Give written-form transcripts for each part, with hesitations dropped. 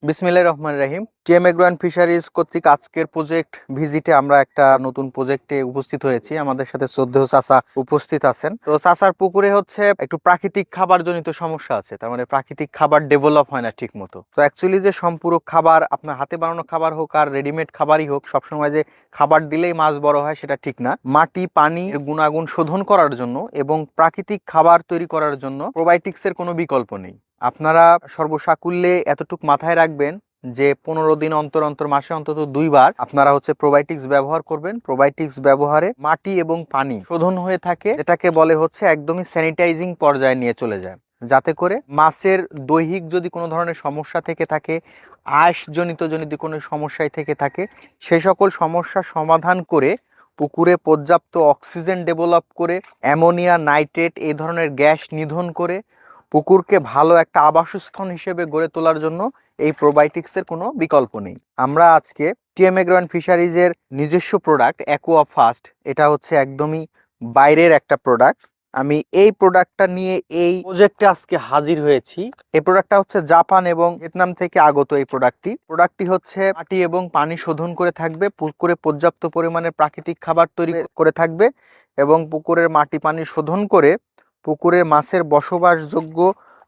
বিসমিল্লাহির রহমানির রহিম। TM agro and fisheries কর্তৃক আজকের প্রজেক্ট ভিজিটে আমরা একটা নতুন প্রজেক্টে উপস্থিত হয়েছি। আমাদের সাথে শ্রদ্ধেয় চাচা উপস্থিত আছেন। তো চাচার পুকুরে হচ্ছে একটু প্রাকৃতিক খাবার জনিত সমস্যা আছে, তার মানে প্রাকৃতিক খাবার ডেভেলপ হয় না ঠিক মতো। তো অ্যাকচুয়ালি যে সম্পূরক খাবার, আপনার হাতে বানানো খাবার হোক আর রেডিমেড খাবারই হোক, সবসময় যে খাবার দিলেই মাছ বড় হয় সেটা ঠিক না। মাটি পানির গুণাগুণ শোধন করার জন্য এবং প্রাকৃতিক খাবার তৈরি করার জন্য প্রোবায়োটিক্সের কোনো বিকল্প নেই। আপনারা সর্বসাকুল্যে এতটুক মাথায় রাখবেন যে 15 দিন অন্তর অন্তর, মাসে অন্তত 2 বার আপনারা হচ্ছে প্রোবায়োটিক্স ব্যবহার করবেন। প্রোবায়োটিক্স ব্যবহারে মাটি এবং পানি শোধন হয়ে থাকে, যেটাকে বলে হচ্ছে একদমই স্যানিটাইজিং পর্যায়ে নিয়ে চলে যায়, যাতে করে মাছের দৈহিক যদি কোনো ধরনের সমস্যা থেকে থাকে, আঁশজনিত যদি কোনো সমস্যায় থেকে থাকে, সেই সকল সমস্যা সমাধান করে পুকুরে পর্যাপ্ত অক্সিজেন ডেভেলপ করে, অ্যামোনিয়া নাইট্রেট এই ধরনের গ্যাস নিধন করে পুকুরকে ভালো একটা আবাসস্থল হিসেবে গড়ে তোলার জন্য এই প্রোবায়োটিক্সের কোনো বিকল্প নেই। আমরা আজকে টিএম এগ্রো অ্যান্ড ফিশারিজের নিজস্ব প্রোডাক্ট অ্যাকোয়া ফাস্ট, এটা হচ্ছে একদমই বাইরের একটা প্রোডাক্ট। আমি এই প্রোডাক্টটা নিয়ে এই প্রজেক্টে আজকে হাজির হয়েছি। এই প্রোডাক্টটা হচ্ছে জাপান এবং ভিয়েতনাম থেকে আগত। এই প্রোডাক্টটি হচ্ছে মাটি এবং পানি শোধন করে থাকবে, পুকুরে পর্যাপ্ত পরিমাণে প্রাকৃতিক খাবার তৈরি করে থাকবে এবং পুকুরের মাটি পানি শোধন করে পুকুরে মাছের বসবাসযোগ্য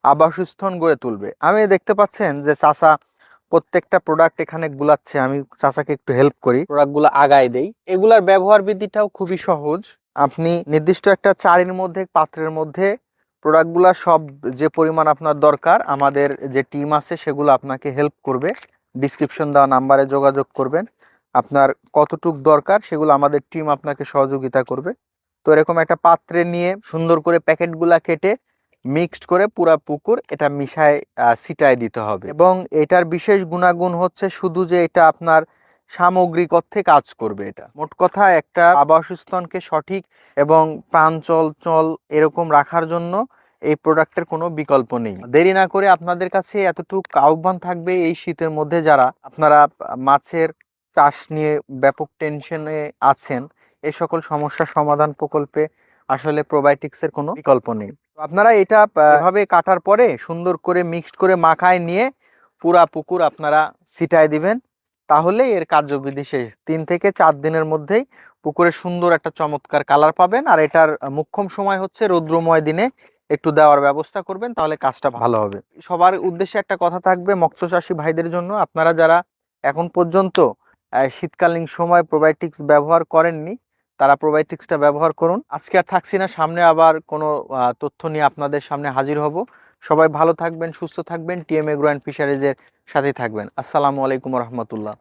আবাসস্থল গড়ে তুলবে। আমি দেখতে পাচ্ছেন যে চাচা প্রত্যেকটা প্রোডাক্ট এখানে গুলাচ্ছে। আমি চাচাকে একটু হেল্প করি, প্রোডাক্টগুলো আগায় দেই। এগুলার ব্যবহার বিধিটাও খুবই সহজ। আপনি নির্দিষ্ট একটা চারির মধ্যে, পাত্রের মধ্যে প্রোডাক্টগুলা সব যে পরিমাণ আপনার দরকার, আমাদের যে টিম আছে সেগুলো আপনাকে হেল্প করবে। ডিসক্রিপশন দেওয়া নাম্বারে যোগাযোগ করবেন, আপনার কতটুক দরকার সেগুলো আমাদের টিম আপনাকে সহযোগিতা করবে। তো এরকম একটা পাত্রে নিয়ে সুন্দর করে প্যাকেটগুলা কেটে মিক্সড করে পুরা পুকুর এটা মিশায় ছিটায় দিতে হবে। এবং এটার বিশেষ গুণাগুণ হচ্ছে শুধু যে এটা আপনার সামগ্রিক অর্থে কাজ করবে। এটা মোট কথা একটা আবাসস্থলকে সঠিক এবং প্রাণচঞ্চল এরকম রাখার জন্য এই প্রোডাক্টের কোনো বিকল্প নেই। দেরি না করে আপনাদের কাছে এতটুকু আহ্বান থাকবে, এই শীতের মধ্যে যারা আপনারা মাছের চাষ নিয়ে ব্যাপক টেনশনে আছেন, এই সকল সমস্যার সমাধান প্রকল্পে আসলে প্রোবায়োটিক্সের কোনো বিকল্প নেই। আপনারা এটা এভাবে কাটার পরে সুন্দর করে মিক্সড করে মাখায় নিয়ে পুরা পুকুর আপনারা ছিটায় দিবেন, তাহলে এর কার্যবিধি শেষ। 3 থেকে 4 দিনের মধ্যেই পুকুরে সুন্দর একটা চমৎকার কালার পাবেন। আর এটার মুখ্যম সময় হচ্ছে রৌদ্রময় দিনে একটু দেওয়ার ব্যবস্থা করবেন, তাহলে কাজটা ভালো হবে। সবার উদ্দেশ্যে একটা কথা থাকবে, মৎস্য চাষী ভাইদের জন্য, আপনারা যারা এখন পর্যন্ত শীতকালীন সময় প্রোবায়োটিক্স ব্যবহার করেননি, তারা প্রোবায়োটিক্সটা ব্যবহার করুন। আজকে আর থাকছি না, সামনে আবার কোনো তথ্য নিয়ে আপনাদের সামনে হাজির হব। সবাই ভালো থাকবেন, সুস্থ থাকবেন, টিএম এগ্রো অ্যান্ড ফিশারিজের সাথে থাকবেন। আসসালামু আলাইকুম রহমতুল্লাহ।